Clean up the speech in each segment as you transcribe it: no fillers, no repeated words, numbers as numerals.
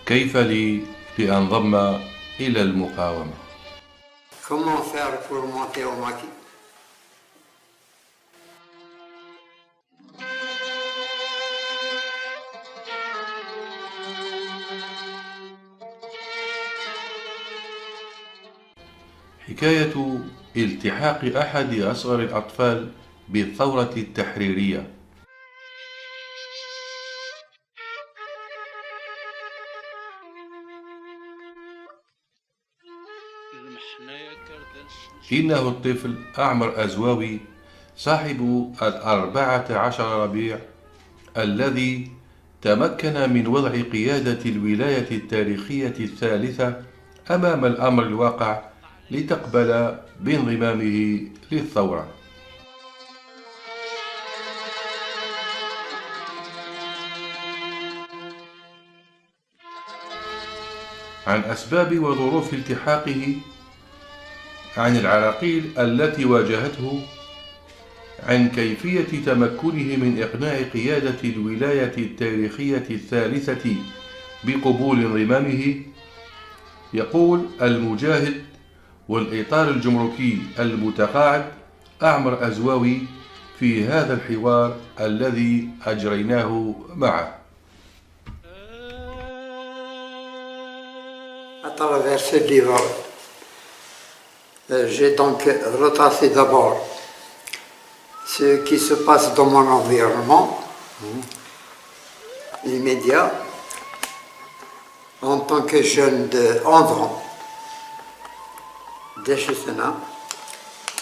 كيف لي لأنضم إلى المقاومة؟ Comment faire pour monter au maquis? حكاية التحاق أحد أصغر الأطفال بالثورة التحريرية. إنه الطفل أعمر أزواوي صاحب 14 ربيع الذي تمكن من وضع قيادة الولاية التاريخية الثالثة أمام الأمر الواقع لتقبل بانضمامه للثورة. عن أسباب وظروف التحاقه، عن العراقيل التي واجهته، عن كيفية تمكنه من إقناع قيادة الولاية التاريخية الثالثة بقبول انضمامه، يقول المجاهد والإطار الجمركي المتقاعد أعمر أزواوي في هذا الحوار الذي أجريناه معه. À travers ce livre, j'ai donc retracé d'abord ce qui se passe dans mon environnement immédiat en tant que jeune de 11 ans de Chesena,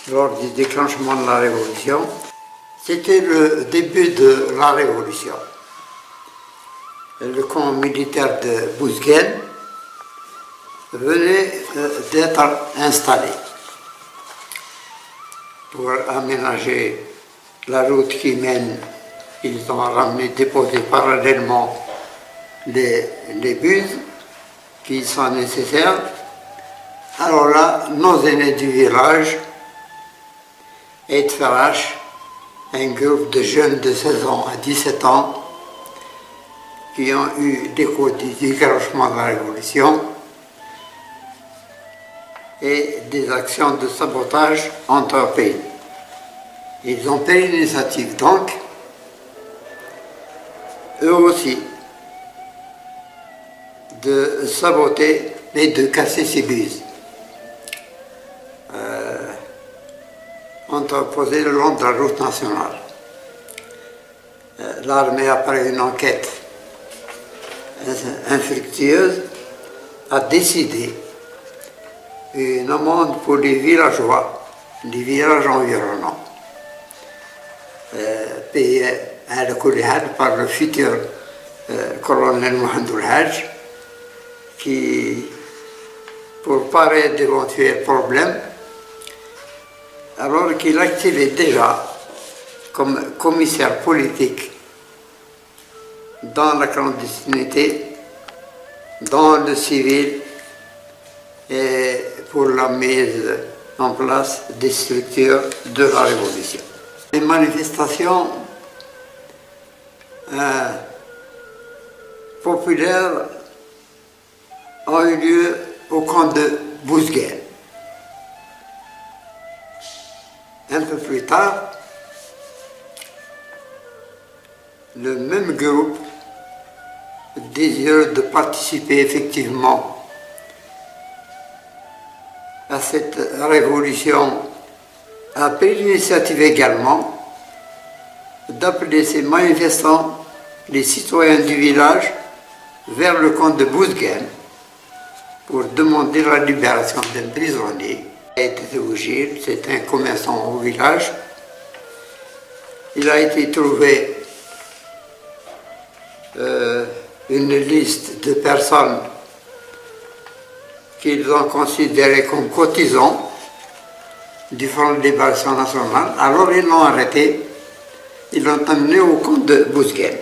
lors du déclenchement de la Révolution. C'était le début de la Révolution. Le camp militaire de Bouzguel venait d'être installé pour aménager la route qui mène. Ils ont ramené, déposé parallèlement les buses qui sont nécessaires. Alors là, nos aînés du village, et de Farache, un groupe de jeunes de 16 ans à 17 ans, qui ont eu l'écho du déclenchement de la Révolution et des actions de sabotage entreprises. Ils ont pris l'initiative donc, eux aussi, de saboter et de casser ces buses entreposées le long de la route nationale. L'armée, après une enquête infructueuse, a décidé une amende pour les villageois, les villages environnants, payée à la Koulihad par le futur colonel Mohamedoul Hajj, qui, pour parer d'éventuels problèmes, alors qu'il activait déjà comme commissaire politique dans la clandestinité, dans le civil, et pour la mise en place des structures de la Révolution. Les manifestations populaires ont eu lieu au camp de Bouzguel. Un peu plus tard, le même groupe, désireux de participer effectivement à cette révolution, a pris l'initiative également d'appeler ces manifestants, les citoyens du village, vers le camp de Bouzguel pour demander la libération d'un prisonnier. Il a été Ougil, c'est un commerçant au village. Il a été trouvé une liste de personnes qu'ils ont considérées comme cotisants du Front de Libération Nationale. Alors ils l'ont arrêté, ils l'ont amené au camp de Bouzguel.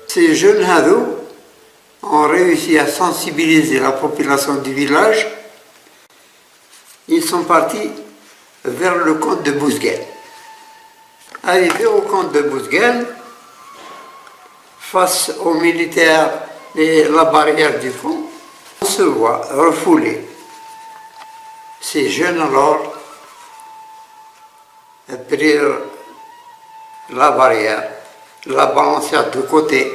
Ces jeunes hados ont réussi à sensibiliser la population du village. Ils sont partis vers le camp de Bouzguel. Arrivés au camp de Bouzguel, face aux militaires et la barrière du pont, on se voit refoulé. Ces jeunes alors prirent la barrière, la balancèrent de côté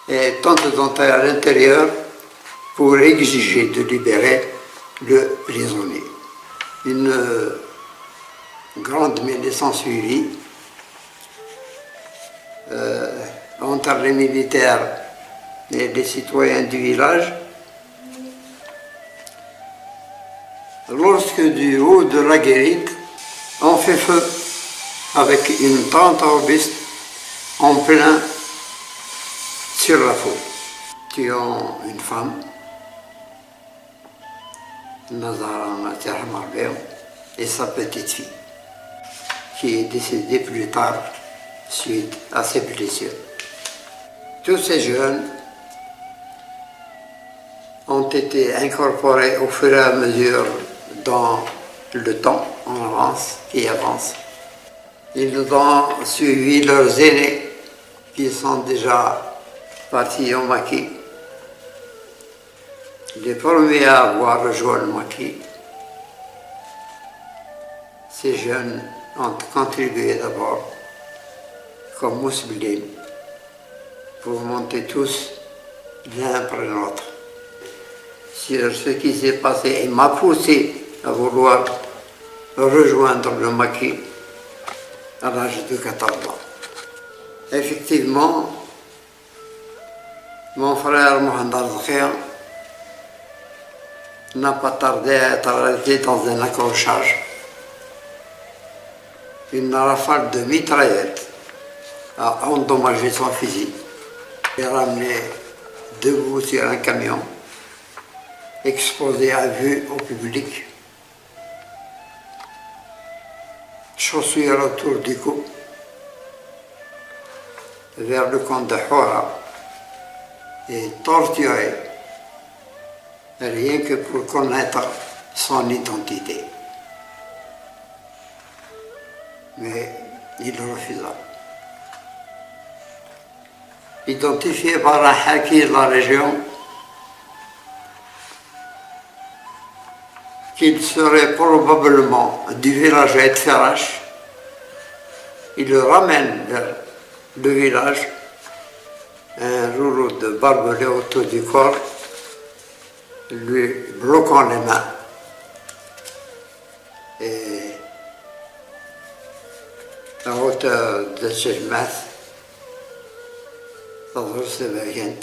et tentent d'entrer à l'intérieur pour exiger de libérer le prisonnier. Une grande mêlée s'ensuivit entre les militaires et les citoyens du village. Lorsque du haut de la guérite, on fait feu avec une tente robuste en plein sur la foule, tuant une femme, Nazara Marbéon, et sa petite fille, qui est décédée plus tard suite à ses blessures. Tous ces jeunes ont été incorporés au fur et à mesure dans le temps qui avance. Ils ont suivi leurs aînés qui sont déjà partis au maquis. Les premiers à avoir rejoint le maquis, ces jeunes ont contribué d'abord comme mousseline pour monter tous l'un après l'autre. Sur ce qui s'est passé, il m'a poussé à vouloir rejoindre le maquis à l'âge de 14 ans. Effectivement, mon frère Mohamed Al-Zakhian n'a pas tardé à être arrêté dans un accrochage. Une rafale de mitraillettes a endommagé son fusil et ramené debout sur un camion, exposé à vue au public, chaussure autour du cou, vers le camp de Hora, et torturé, rien que pour connaître son identité. Mais il refusa. Identifié par un haki de la région, qu'il serait probablement du village à Etferash, il le ramène vers le village, un rouleau de barbelé autour du corps, lui bloquant les mains. Et à hauteur de Chilmeth, dans Rosseverienne,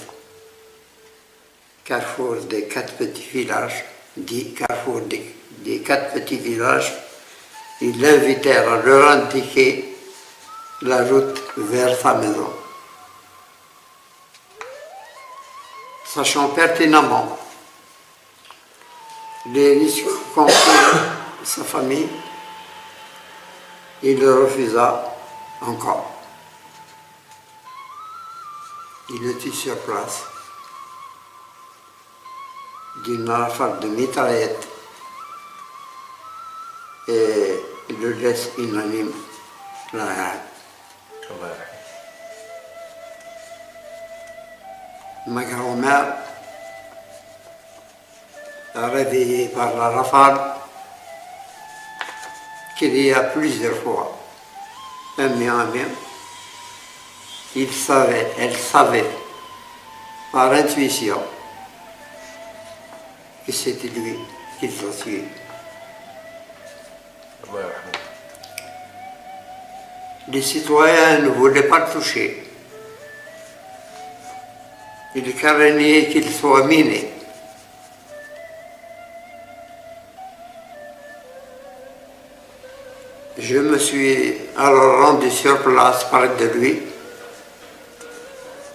carrefour des 4 petits villages, dit carrefour des 4 petits villages, ils l'invitèrent à leur indiquer la route vers sa maison. Sachant pertinemment les risques qu'encourt sa famille, il le refusa encore. Il le tue sur place d'une rafale de mitraillettes et il le laisse inanime là. Ma grand-mère, réveillée par la rafale, cria plusieurs fois, un mien, elle savait par intuition que c'était lui qui l'a tué. Les citoyens ne voulaient pas le toucher. Ils craignaient qu'il soit miné. Je me suis alors rendu sur place près de lui.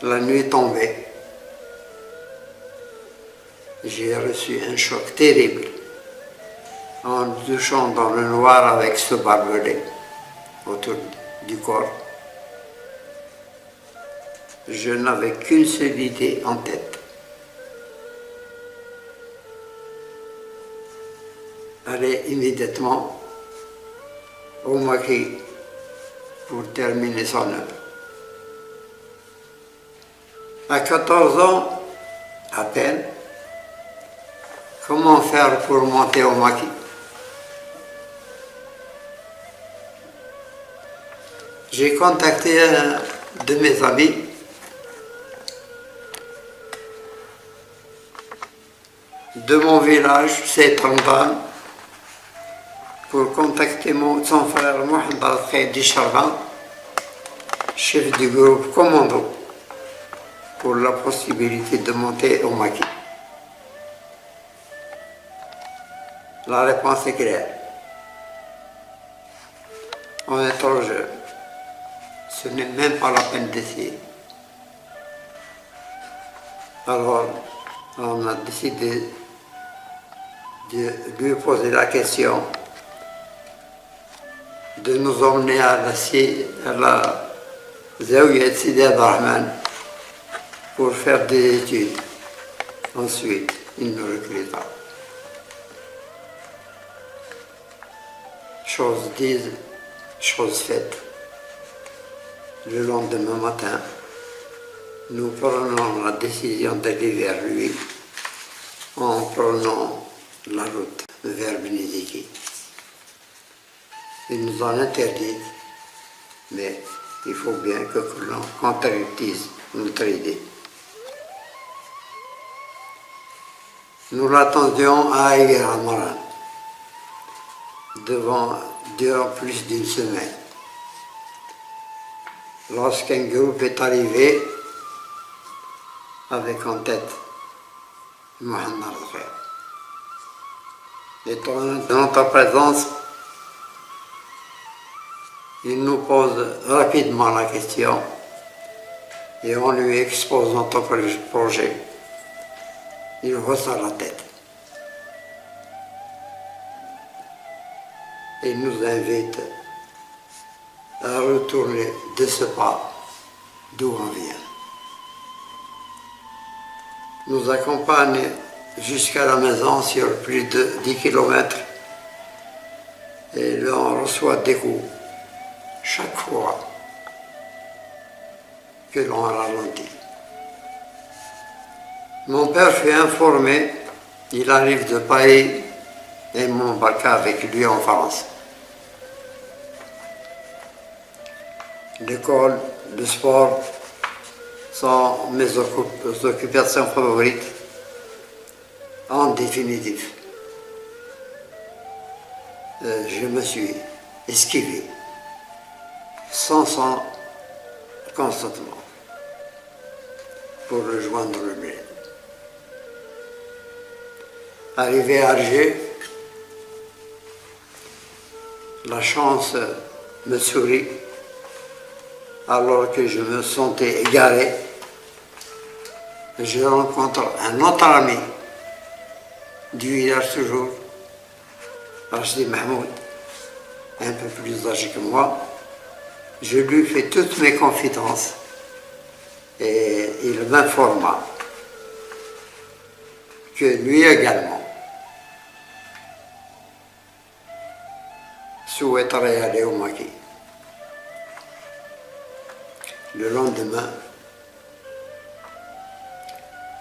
La nuit tombée. J'ai reçu un choc terrible en touchant dans le noir avec ce barbelé autour du corps. Je n'avais qu'une seule idée en tête. Aller immédiatement au maquis pour terminer son œuvre. À 14 ans, à peine, comment faire pour monter au maquis? J'ai contacté un de mes amis de mon village, c'est Tantan, pour contacter son frère Mohamed Al-Khaïdi Charban, chef du groupe commando, pour la possibilité de monter au maquis. La réponse est claire. On est trop jeune. Ce n'est même pas la peine d'essayer. Alors, on a décidé de lui poser la question de nous emmener à la Zawiya de Sidi Abdelrahman pour faire des études. Ensuite, il nous recruta. Chose dite, chose faite. Le lendemain matin, nous prenons la décision d'aller vers lui en prenant la route vers Beniziki. Il nous en interdit, mais il faut bien que l'on concrétise notre idée. Nous l'attendions à Aïr Amaran durant plus d'une semaine. Lorsqu'un groupe est arrivé avec en tête Mohamed Al-Khaïdi. Étant de notre présence, il nous pose rapidement la question et on lui expose notre projet. Il ressort la tête. Il nous invite à retourner de ce pas d'où on vient. Nous accompagne jusqu'à la maison sur plus de 10 km et l'on reçoit des coups chaque fois que l'on ralentit. Mon père fut informé, il arrive de Paris et m'embarqua avec lui en France. L'école, le sport sont mes occupations favorites. En définitive, je me suis esquivé sans consentement pour rejoindre le bled. Arrivé à Alger, la chance me sourit alors que je me sentais égaré. Je rencontre un autre ami du village toujours, Rachdi Mahmoud, un peu plus âgé que moi. Je lui fais toutes mes confidences et il m'informa que lui également souhaiterait aller au maquis. Le lendemain,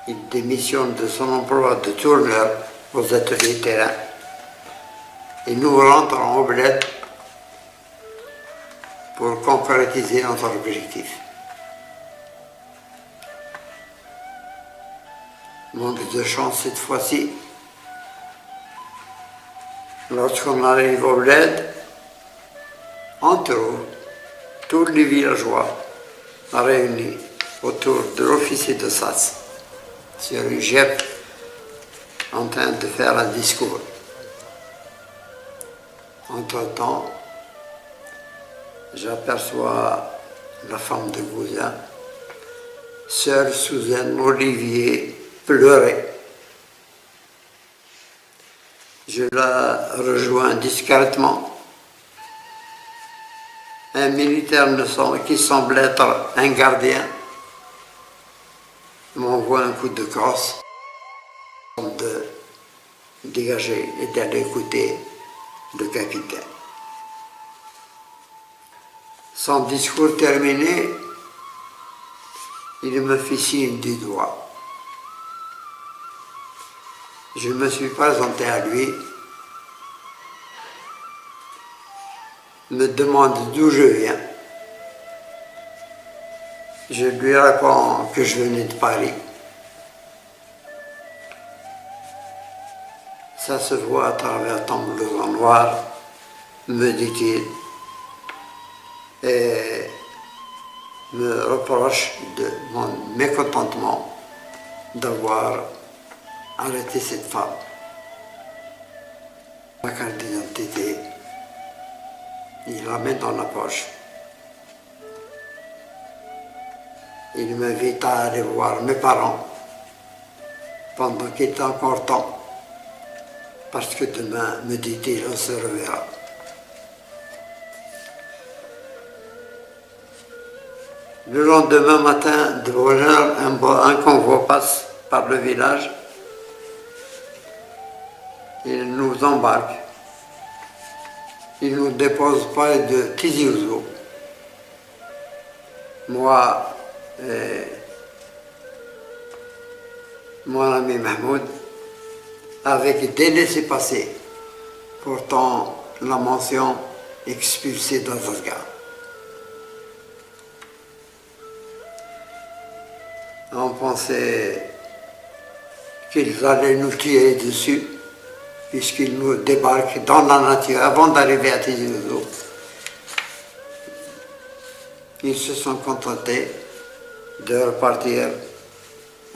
il démissionne de son emploi de tourneur aux ateliers terrain et nous rentrons au bled pour concrétiser notre objectif. Manque de chance cette fois-ci. Lorsqu'on arrive au bled, on trouve tous les villageois réunis autour de l'officier de SAS sur une GEP en train de faire un discours. Entre-temps, j'aperçois la femme de Gouzin, seule sous un olivier, pleurer. Je la rejoins discrètement. Un militaire qui semble être un gardien m'envoie un coup de crosse de dégager et d'aller écouter le capitaine. Son discours terminé, il me fit signe du doigt. Je me suis présenté à lui, me demande d'où je viens. Je lui réponds que je venais de Paris. Ça se voit à travers ton blouson noir, me dit-il, et me reproche de mon mécontentement d'avoir arrêté cette femme. Ma carte d'identité, il la met dans la poche. Il m'invite à aller voir mes parents pendant qu'il est encore temps. Parce que demain, me dit-il, on se reverra. Le lendemain matin, de bonne heure, un convoi passe par le village. Il nous embarque. Il nous dépose près de Tizi Ouzou. Moi et mon ami Mahmoud, avec des laissez-passer, portant la mention expulsé d'Azazga. On pensait qu'ils allaient nous tirer dessus, puisqu'ils nous débarquent dans la nature avant d'arriver à Tizi Ouzou. Ils se sont contentés de repartir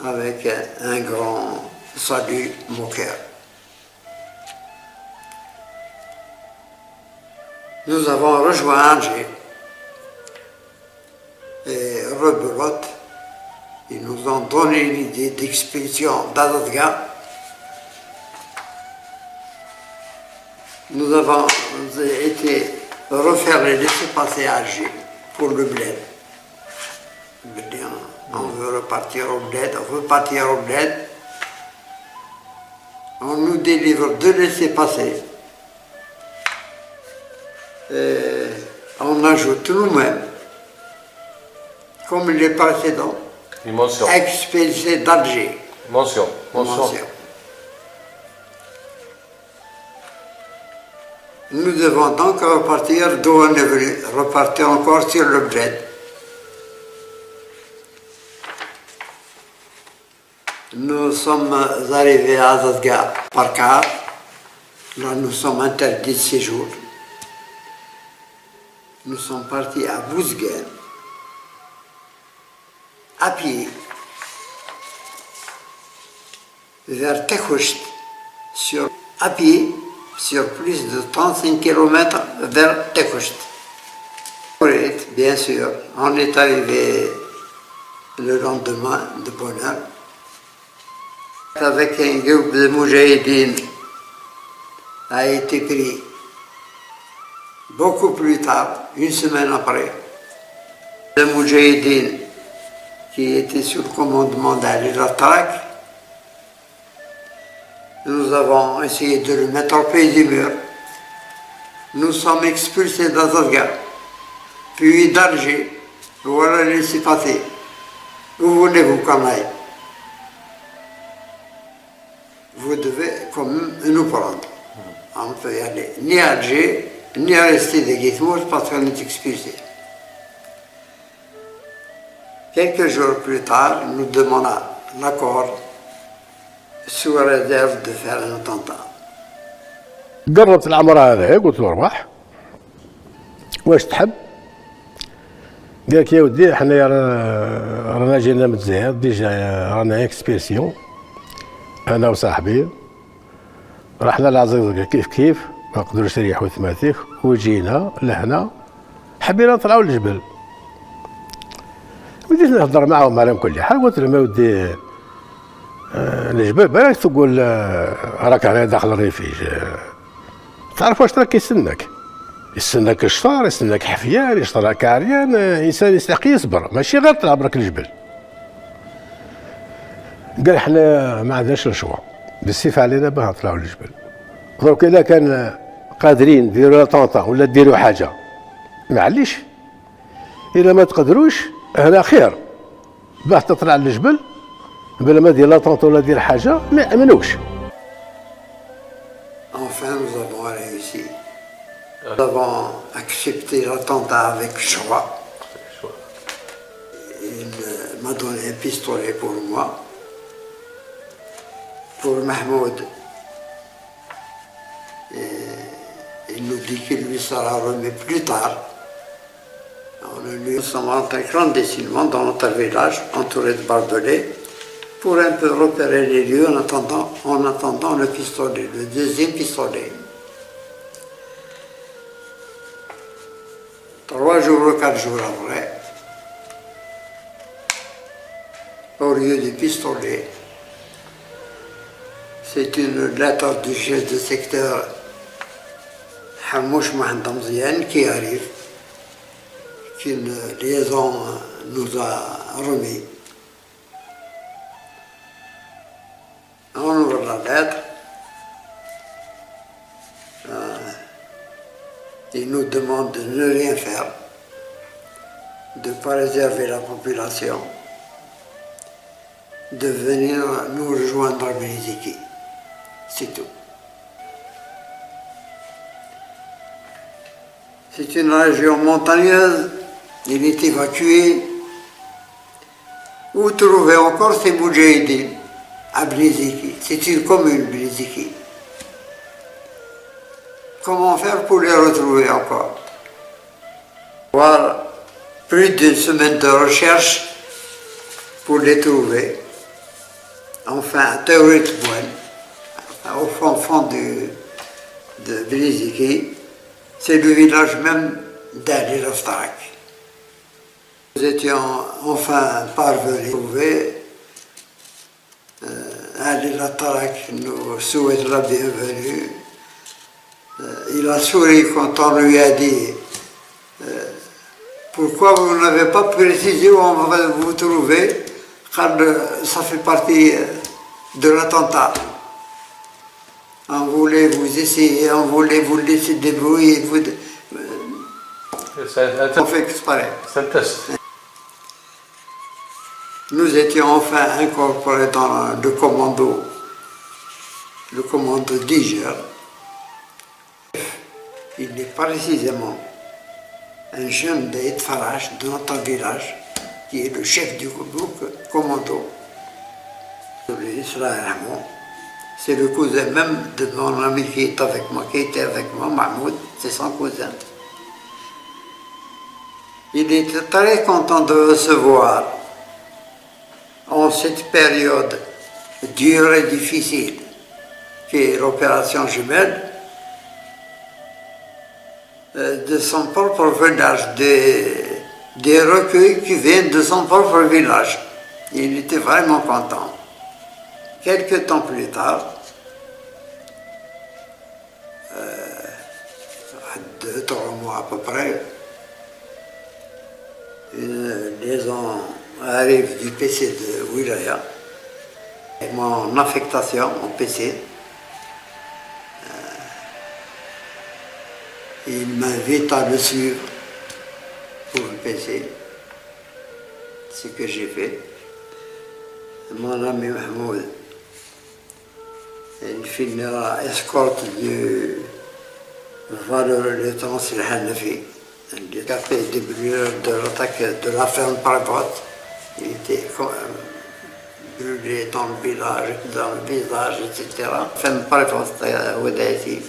avec un grand salut moqueur. Nous avons rejoint Alger et rebelote. Ils nous ont donné l'idée d'expédition d'Azazga. Nous avons été refaire les laissez-passer à Alger pour le bled. On veut repartir au bled, on veut partir au bled. On nous délivre deux laissez-passer. On ajoute nous-mêmes, comme les précédents, expulsés d'Alger. Mention. Nous devons donc repartir d'où on est venu, repartir encore sur le bled. Nous sommes arrivés à Azazga par car. Là, nous sommes interdits de séjour. Nous sommes partis à Bouzguer, à pied, vers Tekhoust, à pied, sur plus de 35 km vers Tekhoust. Bien sûr, on est arrivé le lendemain de bonne heure, avec un groupe de Moudjahidines a été pris beaucoup plus tard, une semaine après. Le Moudjahidine qui était sous le commandement d'Ali Latrak, nous avons essayé de le mettre au pied du mur. Nous sommes expulsés d'Azazga, puis d'Alger. Voilà, laissez passer. Où voulez-vous qu'on aille? Vous devez quand même nous prendre. On ne peut y aller ni à Alger, ni à rester de Guitmour parce qu'on est expulsé. Quelques jours plus tard, nous demandons l'accord sous réserve de faire un attentat. قربت العمر هذا قلت له اربح واش تحب؟ قال لك يا ودي حنا رانا جينا من الجزائر ديجا رانا اكسبيرسيون انا وصاحبي رحنا لعزيزك كيف ما نقدروش نريحوا ثماتيك وجينا لهنا حبينا نطلعوا للجبل. بديت نهضر معاهم على كل حال قلت لهم يا ودي الجبل بالك تقول راك انا داخل الريفيج تعرف واش راك يستناك الشطار يستناك حفيان يشطرك عريان انسان يستحق يصبر ماشي غير طلع برك الجبل. قال حنا ما عندناش الشوا بالسيف علينا باه نطلعوا للجبل. دروك الا كان قادرين ديروا طونطا ولا ديروا حاجه معليش الا ما تقدروش هنا خير باه تطلع للجبل بلا ما دير لا طونط ولا دير حاجه ما يامنوكش. Enfin, nous avons réussi. Nous avons accepté l'attentat avec joie. Il m'a donné un pistolet pour moi. Pour Mahmoud, il nous dit qu'il lui sera remis plus tard. Nous sommes rentrés clandestinement dans notre village, entouré de barbelés, pour un peu repérer les lieux en attendant le pistolet, le deuxième pistolet. 3 jours ou 4 jours après, au lieu du pistolet, c'est une lettre du chef de secteur Hamouch Mahandamzian qui arrive, qu'une liaison nous a remis. On ouvre la lettre. Il nous demande de ne rien faire, de ne pas réserver la population, de venir nous rejoindre à Bliziki. C'est tout. C'est une région montagneuse. Il est évacué. Où trouver encore ces moudjahidines à Bliziki? C'est une commune, Bliziki. Comment faire pour les retrouver encore? Avoir plus d'une semaine de recherche pour les trouver. Enfin, Tawrit Bouane, au fond de Bliziki, c'est le village même d'Ali Raftarak. Nous étions enfin parvenus à trouver. Ali Raftarak nous souhaite la bienvenue. Il a souri quand on lui a dit pourquoi vous n'avez pas précisé où on va vous trouver, car ça fait partie de l'attentat. On voulait vous essayer, on voulait vous laisser débrouiller. On fait exprès. Nous étions enfin incorporés dans le commando d'Iger. Il est précisément un jeune d'Aïd Farash de notre village qui est le chef du commando. C'est le cousin même de mon ami qui était avec moi, Mahmoud, c'est son cousin. Il était très content de recevoir en cette période dure et difficile qui est l'opération Jumelle, de son propre village, des recueils qui viennent de son propre village. Il était vraiment content. Quelque temps plus tard, 2-3 mois à peu près, une liaison arrive du PC de Wilaya, et mon affectation au PC. Il m'invite à le suivre pour le PC, ce que j'ai fait. Mon ami Mahmoud, il finira escorte du valeureux lieutenant Silhanafi, qui a fait des brûlures de l'attaque de la ferme Prévost. Il était brûlé dans le visage, etc. Ferme Prévost à Ouadaïti.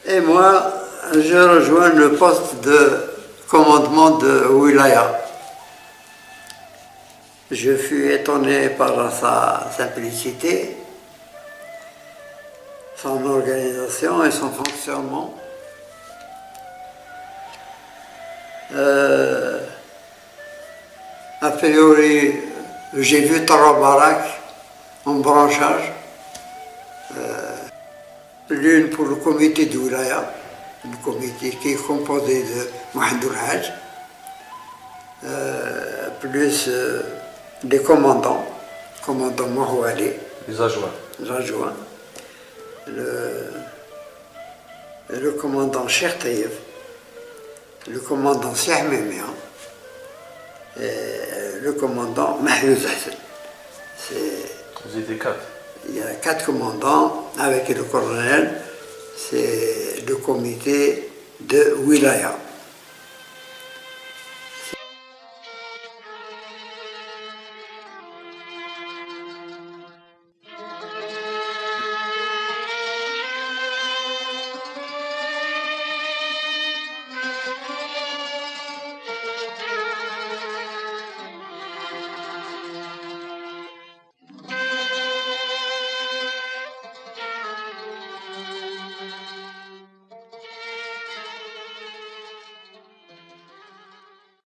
Et moi, je rejoins le poste de commandement de Wilaya. Je fus étonné par sa simplicité, son organisation et son fonctionnement. A priori, j'ai vu Tarabarak en branchage. L'une pour le comité de Wilaya, le comité qui est composé de Mohamed Haj, plus des commandants Mahouali, Les adjoints. Le commandant Cheikh Taïf, le commandant Cheikh Mémia, le commandant Mahlouz Hassan. Vous étiez 4. Il y a 4 commandants avec le colonel. C'est le comité de Wilaya.